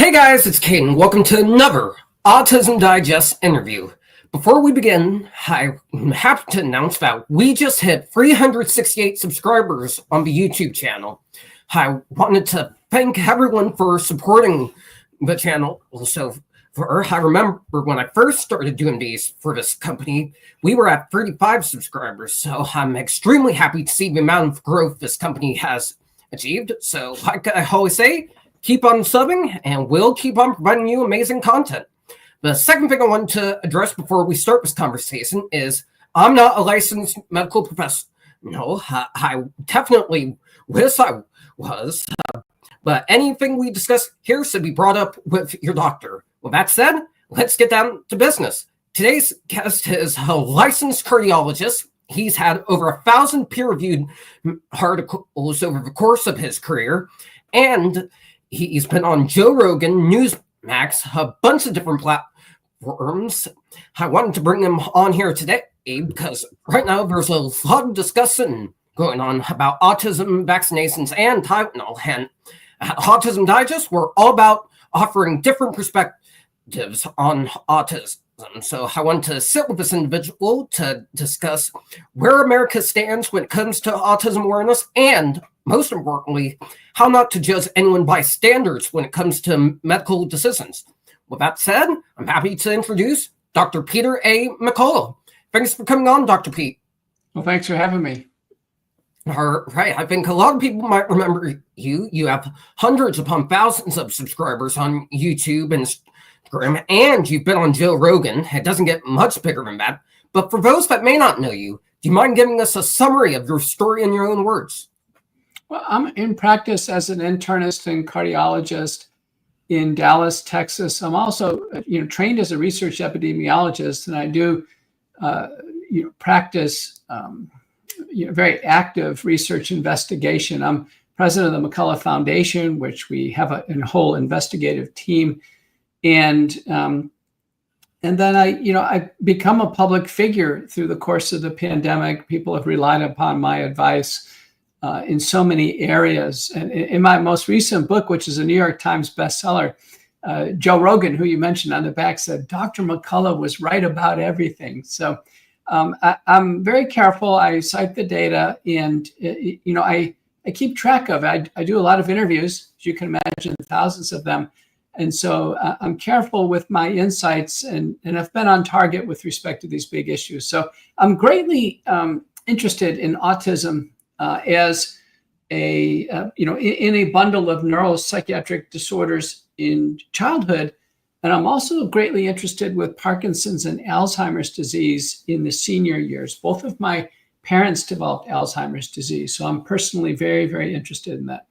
Hey guys, it's Caden. Welcome to another Autism Digest interview. Before we begin, I'm happy to announce that we just hit 368 subscribers on the YouTube channel. I wanted to thank everyone for supporting the channel. Also, I remember when I first started doing these for this company, we were at 35 subscribers. So I'm extremely happy to see the amount of growth this company has achieved. So like I always say, keep on subbing and we'll keep on providing you amazing content. The second thing I want to address before we start this conversation is I'm not a licensed medical professional. No, I definitely wish I was. But anything we discuss here should be brought up with your doctor. With that said, let's get down to business. Today's guest is a licensed cardiologist. He's had over 1,000 peer-reviewed articles over the course of his career, and he's been on Joe Rogan, Newsmax, a bunch of different platforms. I wanted to bring him on here today because right now there's a lot of discussion going on about autism, vaccinations, and Tylenol. And at Autism Digest, we're all about offering different perspectives on autism. So I want to sit with this individual to discuss where America stands when it comes to autism awareness and, most importantly, how not to judge anyone by standards when it comes to medical decisions. With that said, I'm happy to introduce Dr. Peter A. McCullough. Thanks for coming on, Dr. Pete. Well, thanks for having me. All right. I think a lot of people might remember you. You have hundreds upon thousands of subscribers on YouTube and Instagram, and you've been on Joe Rogan. It doesn't get much bigger than that. But for those that may not know you, do you mind giving us a summary of your story in your own words? Well, I'm in practice as an internist and cardiologist in Dallas, Texas. I'm also, trained as a research epidemiologist, and I do, practice, very active research investigation. I'm president of the McCullough Foundation, which we have a whole investigative team, and then I become a public figure through the course of the pandemic. People have relied upon my advice in so many areas. And in my most recent book, which is a New York Times bestseller, Joe Rogan, who you mentioned on the back, said, Dr. McCullough was right about everything. So I'm very careful. I cite the data and, I keep track of it. I do a lot of interviews, as you can imagine, thousands of them. And so I'm careful with my insights and I've been on target with respect to these big issues. So I'm greatly interested in autism as in a bundle of neuropsychiatric disorders in childhood. And I'm also greatly interested with Parkinson's and Alzheimer's disease in the senior years. Both of my parents developed Alzheimer's disease. So I'm personally very, very interested in that.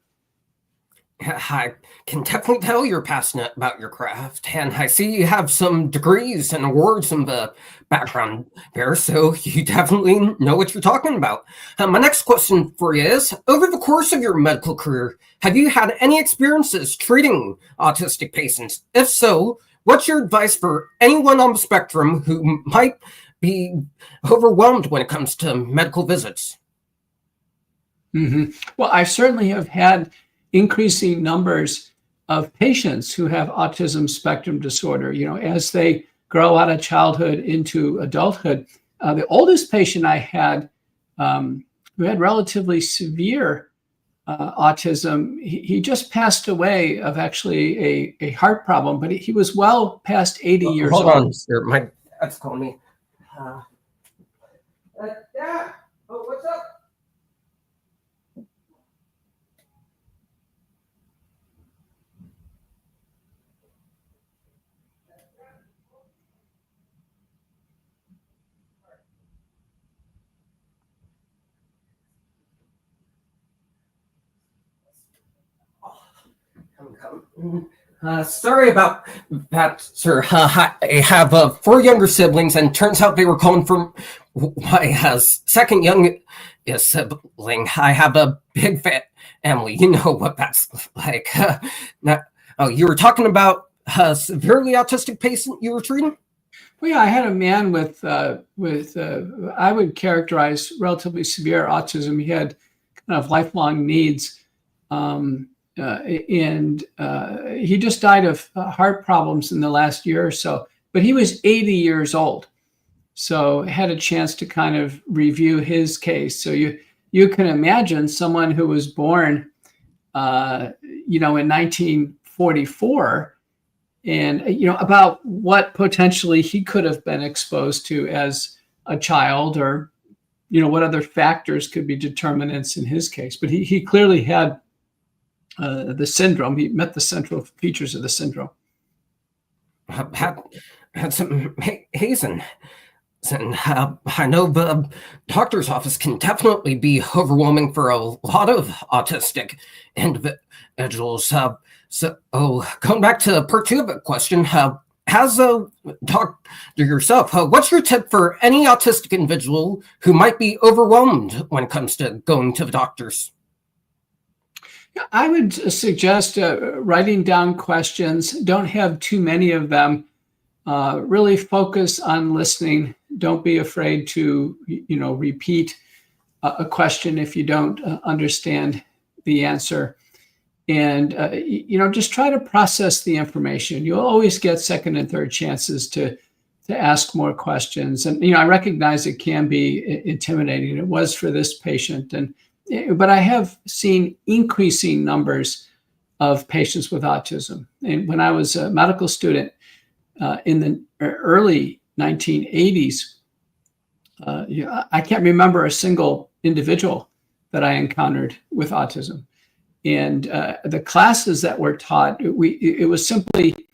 I can definitely tell you're passionate about your craft, and I see you have some degrees and awards in the background there, so you definitely know what you're talking about. My next question for you is, over the course of your medical career, have you had any experiences treating autistic patients? If so, what's your advice for anyone on the spectrum who might be overwhelmed when it comes to medical visits? Mm-hmm. Well, I certainly have had increasing numbers of patients who have autism spectrum disorder, as they grow out of childhood into adulthood. The oldest patient I had, who had relatively severe autism, he just passed away of actually a heart problem, but he was well past 80 years old. Hold on, sir. My dad's calling me. Dad, what's up? Sorry about that, sir. I have 4 younger siblings, and turns out they were calling from my second youngest sibling. I have a big family. You know what that's like. You were talking about a severely autistic patient you were treating? Well, yeah, I had a man with I would characterize relatively severe autism. He had kind of lifelong needs. and he just died of heart problems in the last year or so. But he was 80 years old, so had a chance to kind of review his case. So you can imagine someone who was born, in 1944, and about what potentially he could have been exposed to as a child, or what other factors could be determinants in his case. But he clearly had the syndrome. He met the central features of the syndrome. Had some hazen. And I know the doctor's office can definitely be overwhelming for a lot of autistic individuals. So going back to part 2 of the question, as a doctor yourself, what's your tip for any autistic individual who might be overwhelmed when it comes to going to the doctors? I would suggest writing down questions. Don't have too many of them. Really focus on listening. Don't be afraid to, repeat a question if you don't understand the answer. And, just try to process the information. You'll always get second and third chances to ask more questions. And, I recognize it can be intimidating. It was for this patient. But I have seen increasing numbers of patients with autism. And when I was a medical student in the early 1980s, I can't remember a single individual that I encountered with autism. And the classes that were taught, it was simply,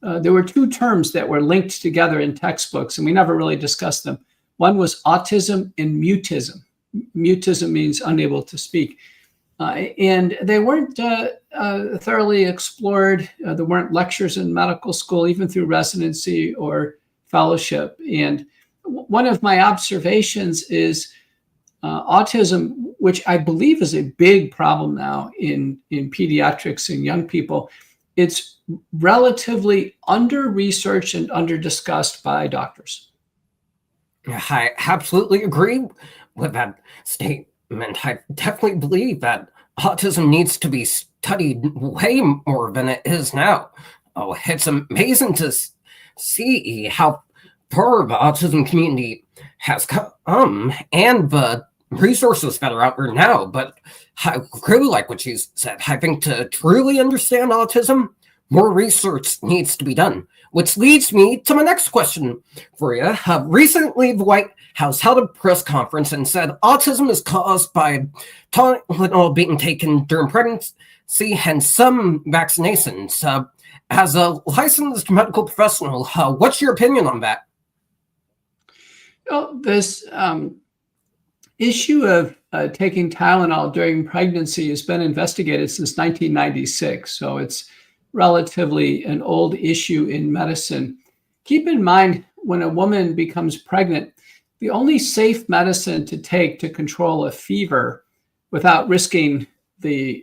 there were 2 terms that were linked together in textbooks, and we never really discussed them. One was autism and mutism. Mutism means unable to speak. And they weren't thoroughly explored. There weren't lectures in medical school, even through residency or fellowship. And one of my observations is autism, which I believe is a big problem now in pediatrics and young people, it's relatively under-researched and under-discussed by doctors. I absolutely agree with that statement. I definitely believe that autism needs to be studied way more than it is now. Oh, it's amazing to see how far the autism community has come and the resources that are out there now. But I really like what you said. I think to truly understand autism, more research needs to be done. Which leads me to my next question for you. Recently, the White House held a press conference and said autism is caused by Tylenol being taken during pregnancy and some vaccinations. As a licensed medical professional, what's your opinion on that? Well, this issue of taking Tylenol during pregnancy has been investigated since 1996. So it's relatively an old issue in medicine. Keep in mind, when a woman becomes pregnant, the only safe medicine to take to control a fever without risking the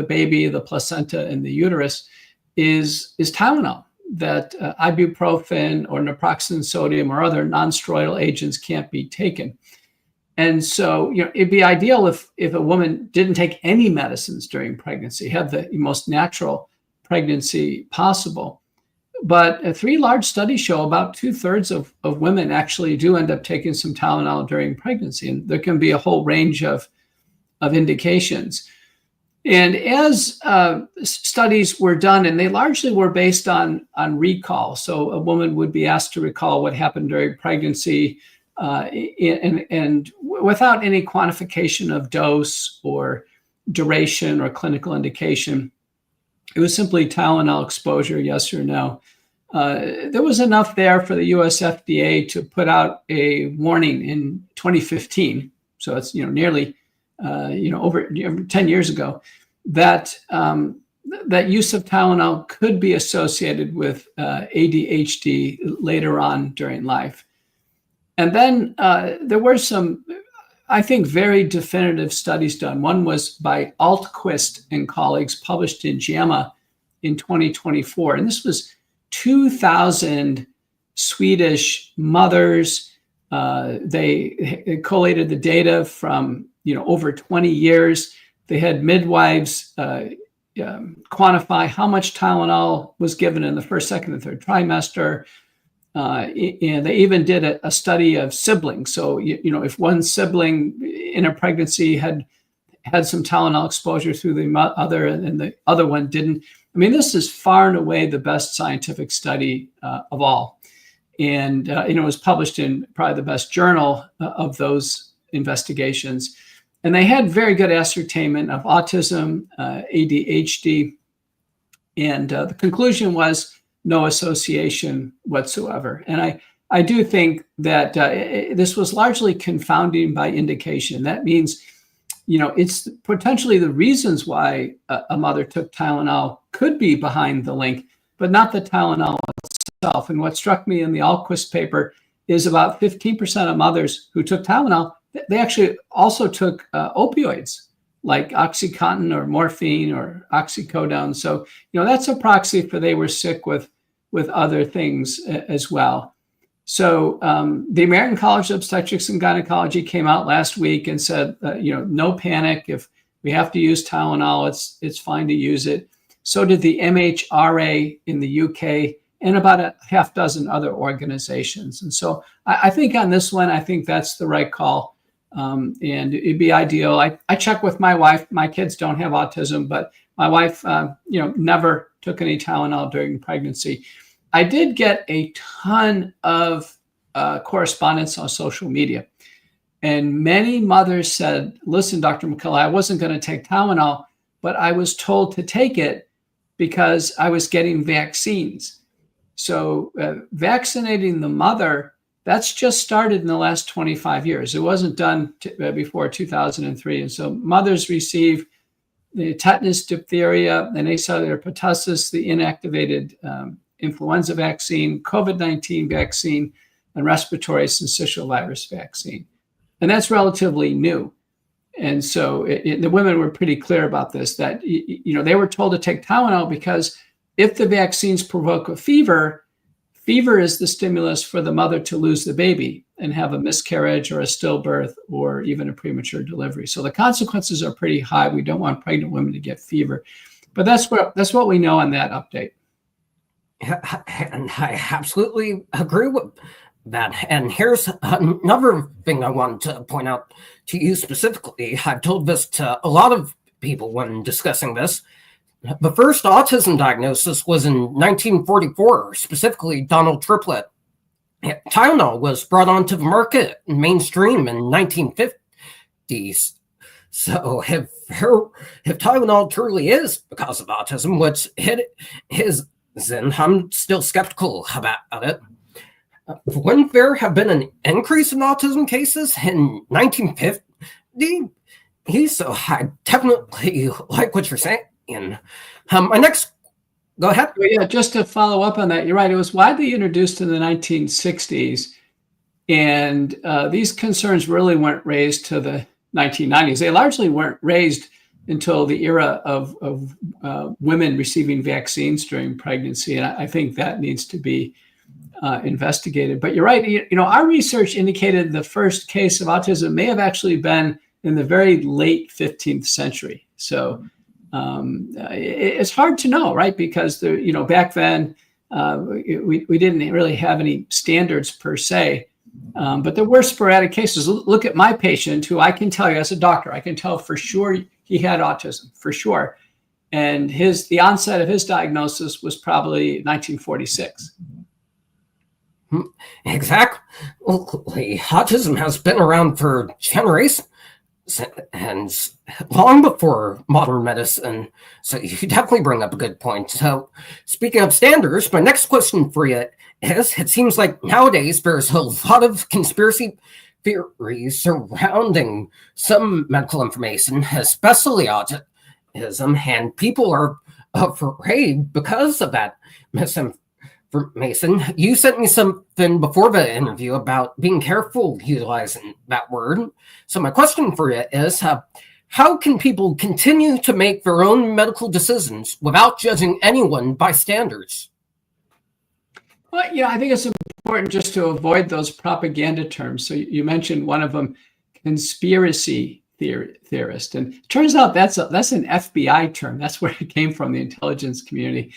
baby, the placenta, and the uterus is Tylenol. That ibuprofen or naproxen sodium or other non-steroidal agents can't be taken. And so, it'd be ideal if a woman didn't take any medicines during pregnancy, have the most natural pregnancy possible. But 3 large studies show about 2/3 of women actually do end up taking some Tylenol during pregnancy. And there can be a whole range of indications. And as studies were done, and they largely were based on recall. So a woman would be asked to recall what happened during pregnancy and without any quantification of dose or duration or clinical indication. It was simply Tylenol exposure, yes or no. There was enough there for the US FDA to put out a warning in 2015. So it's nearly over 10 years ago, that that use of Tylenol could be associated with ADHD later on during life. And then there were some, I think, very definitive studies done. One was by Altquist and colleagues, published in JAMA in 2024. And this was 2,000 Swedish mothers. They collated the data from over 20 years. They had midwives quantify how much Tylenol was given in the first, second, and third trimester. And they even did a study of siblings. So, if one sibling in a pregnancy had some Tylenol exposure through the other and the other one didn't. I mean, this is far and away the best scientific study of all. And it was published in probably the best journal of those investigations. And they had very good ascertainment of autism, ADHD. And the conclusion was no association whatsoever. And I do think that this was largely confounding by indication. That means, it's potentially the reasons why a mother took Tylenol could be behind the link, but not the Tylenol itself. And what struck me in the Alquist paper is about 15% of mothers who took Tylenol, they actually also took opioids like OxyContin or morphine or oxycodone. So, that's a proxy for they were sick with other things as well. So the American College of Obstetrics and Gynecology came out last week and said, no panic. If we have to use Tylenol, it's fine to use it. So did the MHRA in the UK and about a half dozen other organizations. And so I think on this one, I think that's the right call. And it'd be ideal. I check with my wife. My kids don't have autism, but my wife, never took any Tylenol during pregnancy. I did get a ton of correspondence on social media. And many mothers said, listen, Dr. McCullough, I wasn't going to take Tylenol, but I was told to take it because I was getting vaccines. So vaccinating the mother, that's just started in the last 25 years. It wasn't done before 2003. And so mothers receive the tetanus, diphtheria, and acellular pertussis, the inactivated influenza vaccine, COVID-19 vaccine, and respiratory syncytial virus vaccine. And that's relatively new. And so the women were pretty clear about this, that they were told to take Tylenol because if the vaccines provoke a fever is the stimulus for the mother to lose the baby and have a miscarriage or a stillbirth or even a premature delivery. So the consequences are pretty high. We don't want pregnant women to get fever. But that's what we know on that update. And I absolutely agree with that. And here's another thing I wanted to point out to you specifically. I've told this to a lot of people when discussing this. The first autism diagnosis was in 1944, specifically Donald Triplett. Tylenol was brought onto the market mainstream in 1950s. So if Tylenol truly is because of autism, which it is, then I'm still skeptical about it. Wouldn't there have been an increase in autism cases in 1950? So I definitely like what you're saying. My next, go ahead. Well, yeah, just to follow up on that, you're right. It was widely introduced in the 1960s, and these concerns really weren't raised to the 1990s. They largely weren't raised until the era of women receiving vaccines during pregnancy, and I think that needs to be investigated. But you're right. Our research indicated the first case of autism may have actually been in the very late 15th century. So it's hard to know, right? Because back then we didn't really have any standards per se, but there were sporadic cases. Look at my patient, who I can tell you as a doctor, I can tell for sure he had autism, for sure. And the onset of his diagnosis was probably 1946. Exactly. Autism has been around for generations and long before modern medicine. So you definitely bring up a good point. So speaking of standards, my next question for you is, it seems like nowadays there's a lot of conspiracy theories surrounding some medical information, especially autism, and people are afraid because of that misinformation. You sent me something before the interview about being careful utilizing that word. So my question for you is, how can people continue to make their own medical decisions without judging anyone by standards? Well, I think it's important just to avoid those propaganda terms. So you mentioned one of them, conspiracy theorist. And it turns out that's an FBI term. That's where it came from, the intelligence community.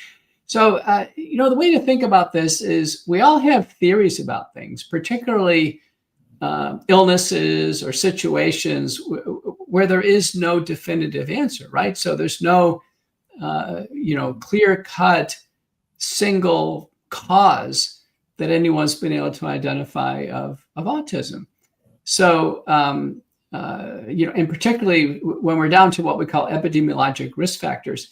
So, the way to think about this is we all have theories about things, particularly illnesses or situations where there is no definitive answer, right? So there's no, clear-cut single cause that anyone's been able to identify of autism. So, and particularly when we're down to what we call epidemiologic risk factors.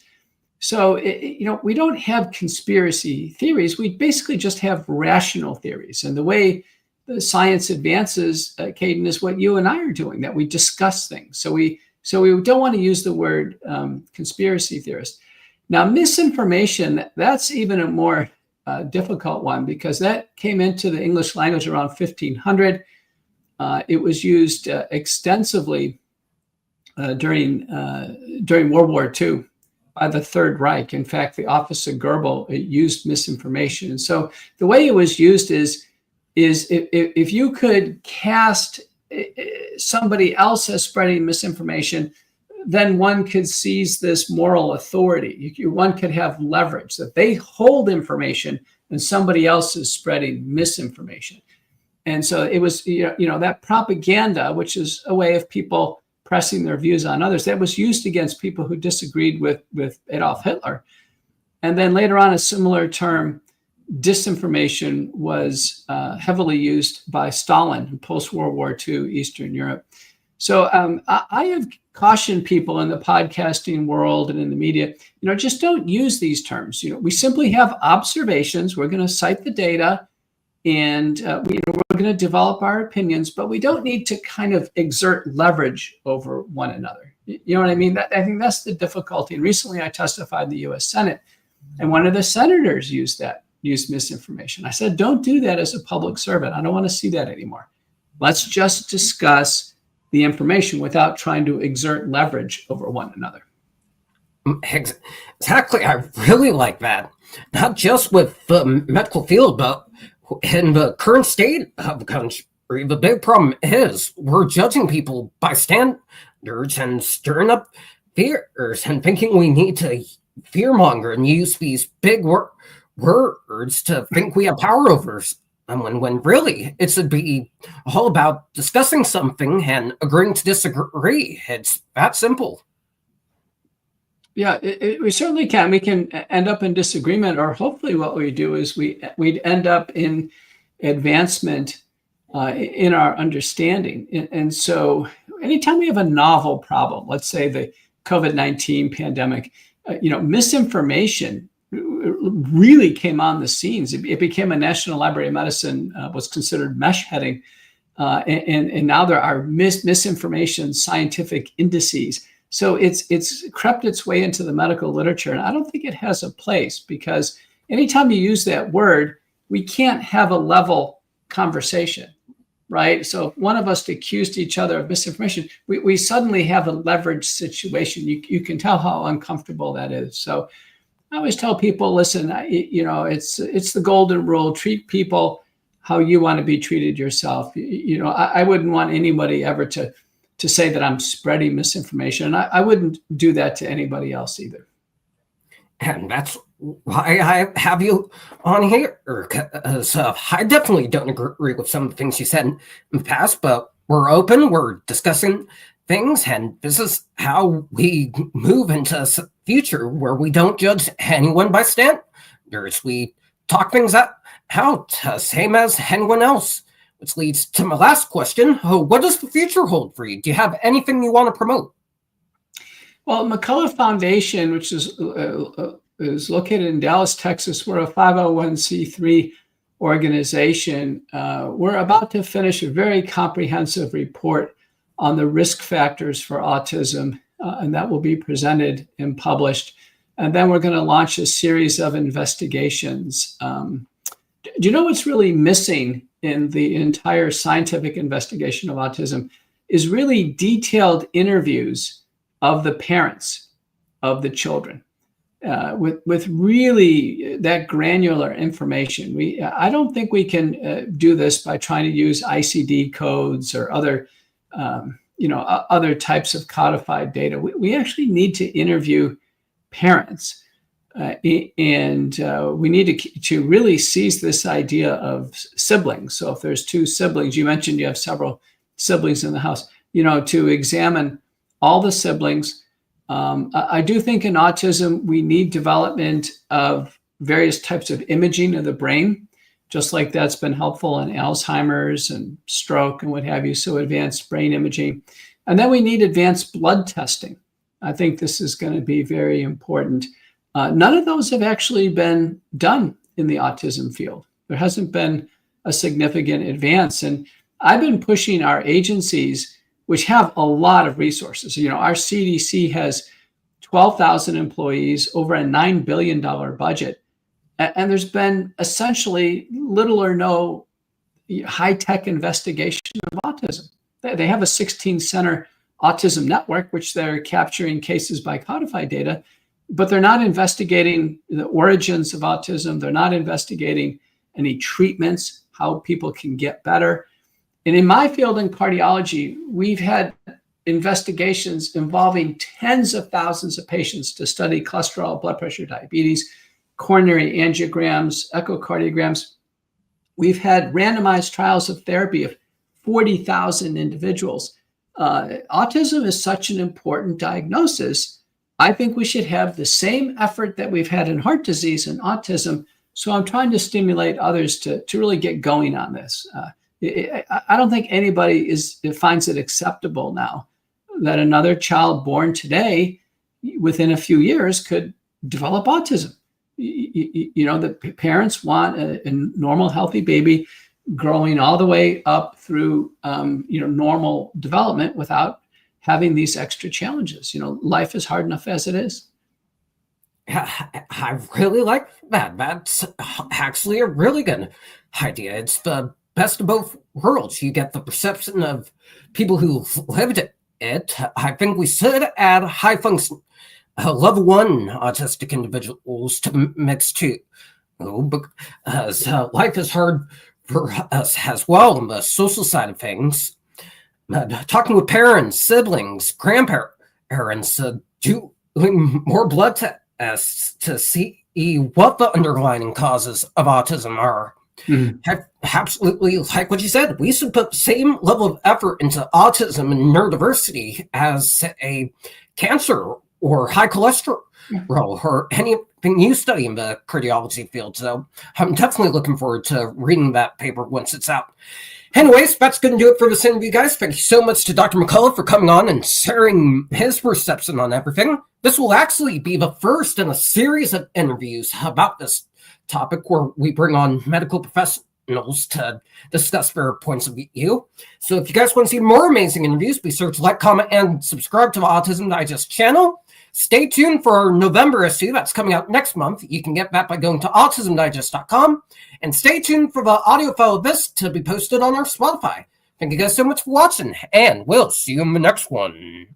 So, we don't have conspiracy theories. We basically just have rational theories. And the way the science advances, Caden, is what you and I are doing, that we discuss things. So we don't want to use the word conspiracy theorist. Now, misinformation, that's even a more difficult one, because that came into the English language around 1500. It was used extensively during World War II by the Third Reich. In fact, the Office of Goebbels used misinformation. And so the way it was used is if you could cast somebody else as spreading misinformation, then one could seize this moral authority. One could have leverage that they hold information and somebody else is spreading misinformation. And so it was, that propaganda, which is a way of people pressing their views on others, that was used against people who disagreed with Adolf Hitler. And then later on, a similar term, disinformation, was heavily used by Stalin in post-World War II Eastern Europe. So I have cautioned people in the podcasting world and in the media, just don't use these terms. We simply have observations. We're going to cite the data, and we're going to develop our opinions, but we don't need to kind of exert leverage over one another. You know what I mean? I think that's the difficulty. And recently I testified in the U.S. Senate, and one of the senators used misinformation. I said, don't do that as a public servant. I don't want to see that anymore. Let's just discuss the information without trying to exert leverage over one another. Exactly. I really like that. Not just with the medical field, but in the current state of the country. The big problem is we're judging people by standards and stirring up fears and thinking we need to fearmonger and use these big words to think we have power over someone, when really it should be all about discussing something and agreeing to disagree. It's that simple. Yeah, we certainly can. We can end up in disagreement, or hopefully what we do is we'd end up in advancement in our understanding. And so anytime we have a novel problem, let's say the COVID-19 pandemic, misinformation really came on the scenes. It became a National Library of Medicine, was considered mesh heading. And now there are misinformation scientific indices. So it's crept its way into the medical literature. And I don't think it has a place, because anytime you use that word, we can't have a level conversation, right? So if one of us accused each other of misinformation, we suddenly have a leveraged situation. You can tell how uncomfortable that is. So I always tell people, listen, it's the golden rule. Treat people how you want to be treated yourself. I wouldn't want anybody ever to say that I'm spreading misinformation. And I wouldn't do that to anybody else either. And that's why I have you on here. I definitely don't agree with some of the things you said in the past, but we're open, we're discussing things, and this is how we move into a future where we don't judge anyone by standards. We talk things out, same as anyone else. Which leads to my last question. What does the future hold for you? Do you have anything you want to promote? Well, McCullough Foundation, which is located in Dallas, Texas, we're a 501c3 organization. We're about to finish a very comprehensive report on the risk factors for autism, and that will be presented and published. And then we're going to launch a series of investigations. Do you know what's really missing in the entire scientific investigation of autism is really detailed interviews of the parents of the children with really that granular information. I don't think we can do this by trying to use ICD codes or other other types of codified data. We actually need to interview parents, and we need to really seize this idea of siblings. So if there's two siblings, you mentioned you have several siblings in the house, to examine all the siblings. I do think in autism, we need development of various types of imaging of the brain, just like that's been helpful in Alzheimer's and stroke and what have you. So advanced brain imaging. And then we need advanced blood testing. I think this is going to be very important. None of those have actually been done in the autism field. There hasn't been a significant advance. And I've been pushing our agencies, which have a lot of resources. Our CDC has 12,000 employees, over a $9 billion budget. And there's been essentially little or no high-tech investigation of autism. They have a 16-center autism network, which they're capturing cases by codified data, but they're not investigating the origins of autism. They're not investigating any treatments, how people can get better. And in my field in cardiology, we've had investigations involving tens of thousands of patients to study cholesterol, blood pressure, diabetes, coronary angiograms, echocardiograms. We've had randomized trials of therapy of 40,000 individuals. Autism is such an important diagnosis. I think we should have the same effort that we've had in heart disease and autism. So I'm trying to stimulate others to really get going on this. I don't think anybody finds it acceptable now that another child born today, within a few years, could develop autism. The parents want a normal, healthy baby growing all the way up through, normal development without having these extra challenges. Life is hard enough as it is. I really like that. That's actually a really good idea. It's the best of both worlds. You get the perception of people who lived it. I think we should add high function level 1 autistic individuals to the mix too, because life is hard for us as well on the social side of things. Talking with parents, siblings, grandparents, doing more blood tests to see what the underlying causes of autism are. Absolutely, like what you said, we should put the same level of effort into autism and neurodiversity as a cancer or high cholesterol or anything you study in the cardiology field. So I'm definitely looking forward to reading that paper once it's out. Anyways, that's going to do it for this interview, guys. Thank you so much to Dr. McCullough for coming on and sharing his perception on everything. This will actually be the first in a series of interviews about this topic where we bring on medical professionals to discuss their points of view. So if you guys want to see more amazing interviews, be sure to like, comment, and subscribe to the Autism Digest channel. Stay tuned for our November issue that's coming out next month. You can get that by going to autismdigest.com. And stay tuned for the audio file of this to be posted on our Spotify. Thank you guys so much for watching, and we'll see you in the next one.